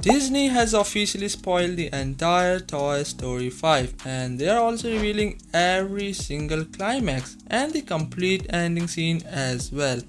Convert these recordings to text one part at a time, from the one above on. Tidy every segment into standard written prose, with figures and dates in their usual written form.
Disney has officially spoiled the entire Toy Story 5 and they are also revealing every single climax and the complete ending scene as well.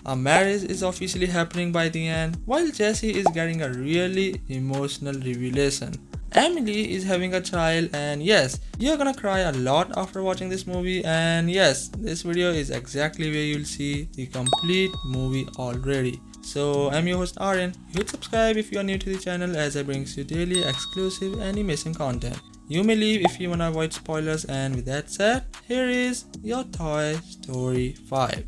A marriage is officially happening by the end while Jessie is getting a really emotional revelation. Emily is having a child and yes, you're gonna cry a lot after watching this movie and yes, this video is exactly where you'll see the complete movie already. So I'm your host Aryan. Hit subscribe if you are new to the channel as I brings you daily exclusive animation content. You may leave if you wanna avoid spoilers and with that said, here is your Toy Story 5.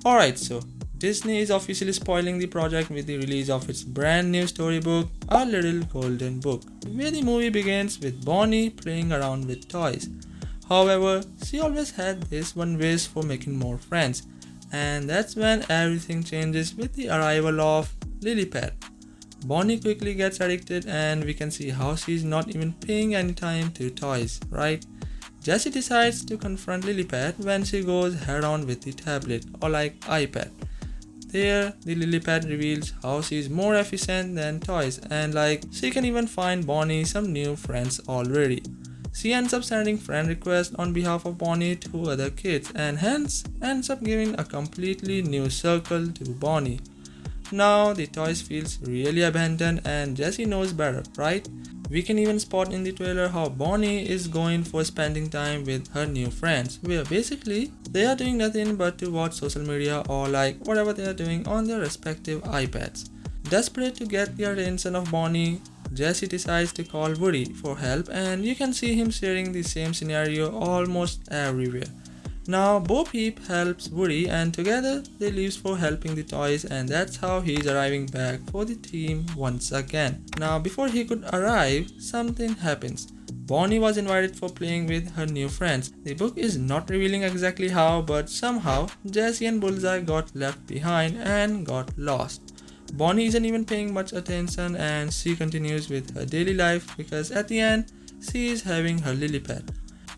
Alright, so Disney is officially spoiling the project with the release of its brand new storybook, A Little Golden Book, where the movie begins with Bonnie playing around with toys. However, she always had this one wish for making more friends, and that's when everything changes with the arrival of Lilliput. Bonnie quickly gets addicted and we can see how she's not even paying any time to toys, right? Jessie decides to confront Lilliput when she goes head-on with the tablet or like iPad. There, the Lilliput reveals how she is more efficient than toys and like she can even find Bonnie some new friends already. She ends up sending friend requests on behalf of Bonnie to other kids and hence ends up giving a completely new circle to Bonnie. Now the toys feels really abandoned and Jessie knows better, right? We can even spot in the trailer how Bonnie is going for spending time with her new friends, where basically they are doing nothing but to watch social media or like whatever they are doing on their respective iPads. Desperate to get the attention of Bonnie, Jessie decides to call Woody for help and you can see him sharing the same scenario almost everywhere. Now Bo Peep helps Woody and together they leave for helping the toys and that's how he's arriving back for the team once again. Now before he could arrive, something happens. Bonnie was invited for playing with her new friends. The book is not revealing exactly how, but somehow Jessie and Bullseye got left behind and got lost. Bonnie isn't even paying much attention and she continues with her daily life because at the end, she is having her Lilliput.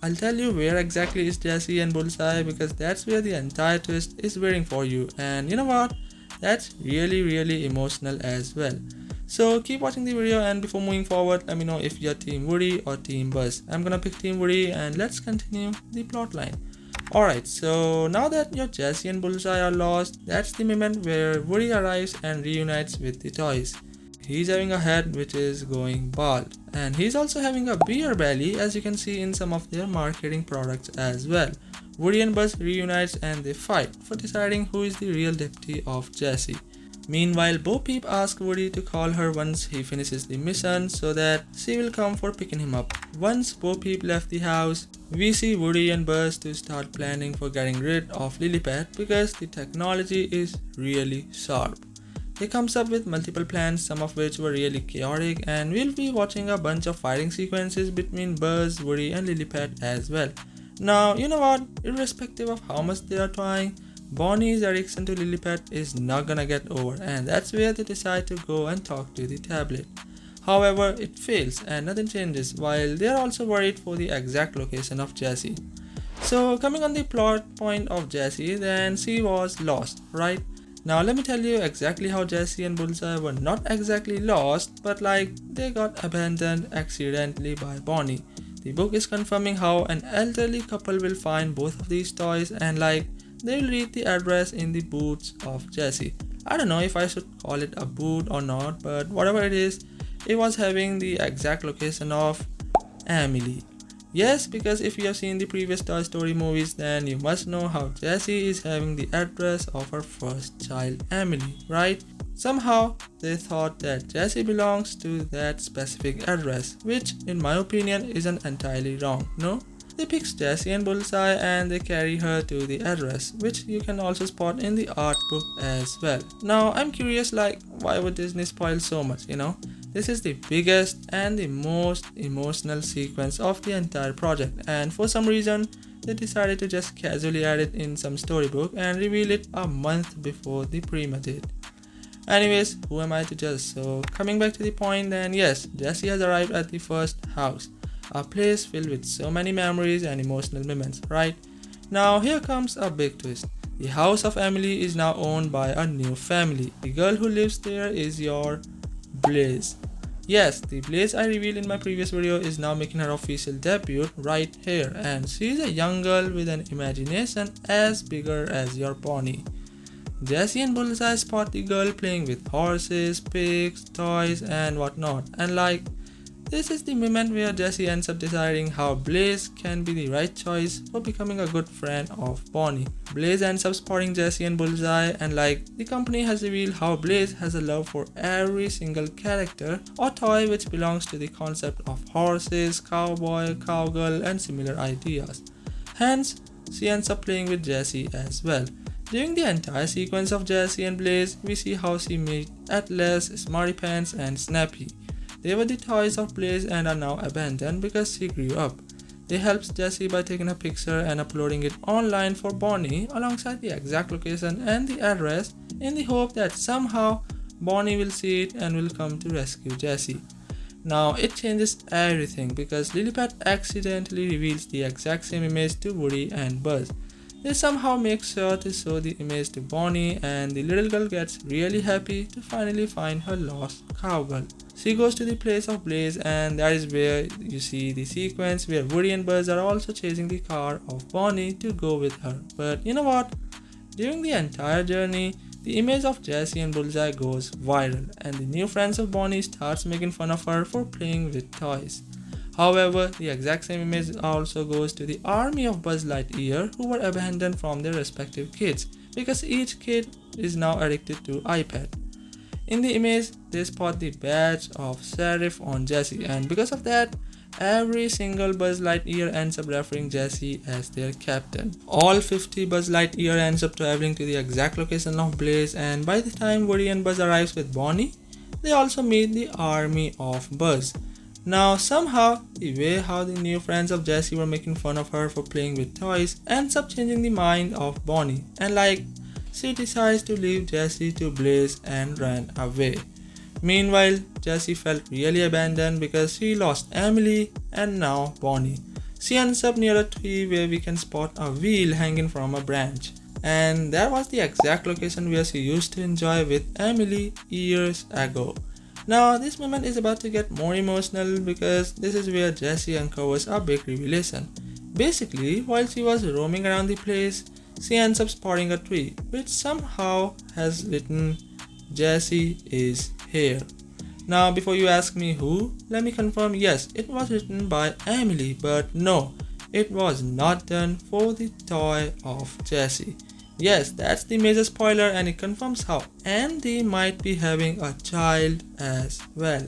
I'll tell you where exactly is Jessie and Bullseye because that's where the entire twist is waiting for you and you know what? That's really emotional as well. So keep watching the video and before moving forward, let me know if you're Team Woody or Team Buzz. I'm gonna pick Team Woody and let's continue the plotline. Alright, so now that your Jessie and Bullseye are lost, that's the moment where Woody arrives and reunites with the toys. He's having a head which is going bald and he's also having a beer belly as you can see in some of their marketing products as well. Woody and Buzz reunites and they fight for deciding who is the real deputy of Jessie. Meanwhile, Bo Peep asks Woody to call her once he finishes the mission so that she will come for picking him up. Once Bo Peep left the house, we see Woody and Buzz to start planning for getting rid of Lilliput because the technology is really sharp. He comes up with multiple plans, some of which were really chaotic, and we'll be watching a bunch of fighting sequences between Buzz, Woody and Lilliput as well. Now, you know what? Irrespective of how much they are trying, Bonnie's addiction to Lilliput is not gonna get over and that's where they decide to go and talk to the tablet. However, it fails and nothing changes while they are also worried for the exact location of Jessie. So coming on the plot point of Jessie, then she was lost, right? Now let me tell you exactly how Jessie and Bullseye were not exactly lost, but like they got abandoned accidentally by Bonnie. The book is confirming how an elderly couple will find both of these toys and like they'll read the address in the boots of Jessie. I don't know if I should call it a boot or not, but whatever it is, it was having the exact location of Emily. Yes, because if you have seen the previous Toy Story movies, then you must know how Jessie is having the address of her first child, Emily, right? Somehow, they thought that Jessie belongs to that specific address, which in my opinion isn't entirely wrong, no? They pick Jessie and Bullseye and they carry her to the address, which you can also spot in the art book as well. Now, I'm curious like, why would Disney spoil so much, you know? This is the biggest and the most emotional sequence of the entire project and for some reason they decided to just casually add it in some storybook and reveal it a month before the premiere date. Anyways, who am I to judge? So coming back to the point, then yes, Jessie has arrived at the first house, a place filled with so many memories and emotional moments, right? Now here comes a big twist. The house of Emily is now owned by a new family. The girl who lives there is your Blaze. Yes, the Blaze I revealed in my previous video is now making her official debut right here, and she is a young girl with an imagination as bigger as your pony. Jessie and Bullseye spot the girl playing with horses, pigs, toys, and whatnot, and this is the moment where Jessie ends up deciding how Blaze can be the right choice for becoming a good friend of Bonnie. Blaze ends up spotting Jessie and Bullseye, and the company has revealed how Blaze has a love for every single character or toy which belongs to the concept of horses, cowboy, cowgirl, and similar ideas. Hence, she ends up playing with Jessie as well. During the entire sequence of Jessie and Blaze, we see how she meet Atlas, Smarty Pants, and Snappy. They were the toys of Blaze and are now abandoned because she grew up. They helped Jessie by taking a picture and uploading it online for Bonnie alongside the exact location and the address in the hope that somehow Bonnie will see it and will come to rescue Jessie. Now it changes everything because Lilliput accidentally reveals the exact same image to Woody and Buzz. They somehow make sure to show the image to Bonnie, and the little girl gets really happy to finally find her lost cowgirl. She goes to the place of Blaze, and that is where you see the sequence where Woody and Buzz are also chasing the car of Bonnie to go with her. But you know what? During the entire journey, the image of Jessie and Bullseye goes viral, and the new friends of Bonnie starts making fun of her for playing with toys. However, the exact same image also goes to the army of Buzz Lightyear who were abandoned from their respective kids because each kid is now addicted to iPad. In the image, they spot the badge of sheriff on Jessie, and because of that, every single Buzz Lightyear ends up referring Jessie as their captain. All 50 Buzz Lightyear ends up traveling to the exact location of Blaze, and by the time Woody and Buzz arrives with Bonnie, they also meet the army of Buzz. Now somehow, the way how the new friends of Jessie were making fun of her for playing with toys ends up changing the mind of Bonnie, and she decides to leave Jessie to Blaze and run away. Meanwhile, Jessie felt really abandoned because she lost Emily and now Bonnie. She ends up near a tree where we can spot a wheel hanging from a branch, and that was the exact location where she used to enjoy with Emily years ago. Now this moment is about to get more emotional because this is where Jessie uncovers a big revelation. Basically, while she was roaming around the place, she ends up spotting a tree which somehow has written Jessie is here. Now before you ask me who, let me confirm, yes, it was written by Emily, but no, it was not done for the toy of Jessie. Yes, that's the major spoiler, and it confirms how Andy might be having a child as well.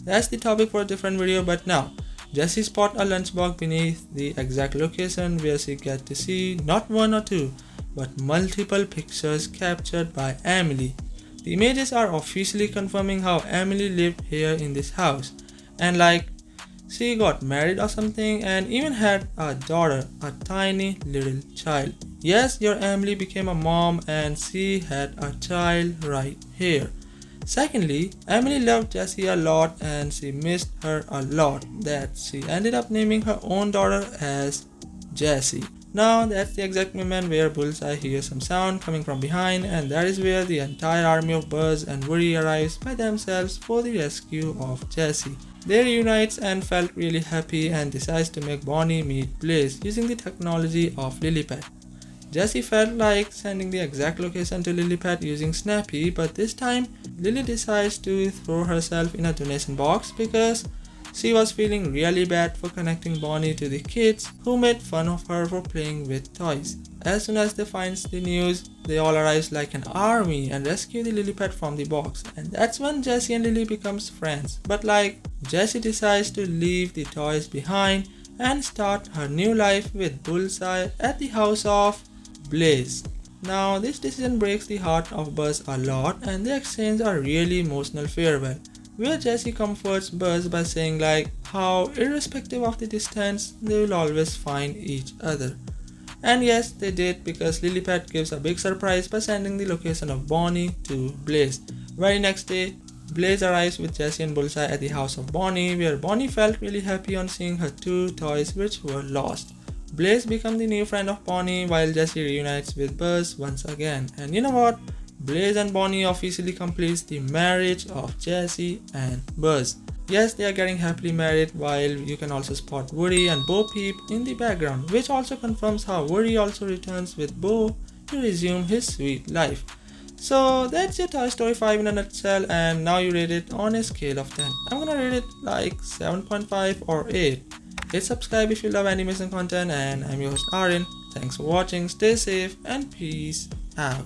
That's the topic for a different video, but now Jessie spot a lunchbox beneath the exact location where she gets to see not one or two, but multiple pictures captured by Emily. The images are officially confirming how Emily lived here in this house, and she got married or something and even had a daughter, a tiny little child. Yes, your Emily became a mom and she had a child right here. Secondly, Emily loved Jessie a lot and she missed her a lot, that she ended up naming her own daughter as Jessie. Now that's the exact moment where Bullseye hears some sound coming from behind, and that is where the entire army of Buzz and Woody arrives by themselves for the rescue of Jessie. They reunite and felt really happy and decides to make Bonnie meet Blaze using the technology of Lilliput. Jessie felt like sending the exact location to Lilliput using Snappy, but this time Lily decides to throw herself in a donation box because she was feeling really bad for connecting Bonnie to the kids who made fun of her for playing with toys. As soon as they find the news, they all arrive like an army and rescue the Lilliput from the box, and that's when Jessie and Lily becomes friends. But Jessie decides to leave the toys behind and start her new life with Bullseye at the house of Blaze. Now this decision breaks the heart of Buzz a lot, and they exchange a really emotional farewell, where Jessie comforts Buzz by saying how irrespective of the distance, they will always find each other. And yes, they did, because Lilliput gives a big surprise by sending the location of Bonnie to Blaze. Very next day, Blaze arrives with Jessie and Bullseye at the house of Bonnie, where Bonnie felt really happy on seeing her two toys which were lost. Blaze becomes the new friend of Bonnie while Jessie reunites with Buzz once again. And you know what? Blaze and Bonnie officially completes the marriage of Jessie and Buzz. Yes, they are getting happily married, while you can also spot Woody and Bo Peep in the background, which also confirms how Woody also returns with Bo to resume his sweet life. So that's your Toy Story 5 in a nutshell, and now you rate it on a scale of 10. I'm gonna rate it like 7.5 or 8. Hit subscribe if you love animation content, and I'm your host Arin. Thanks for watching, stay safe, and peace out.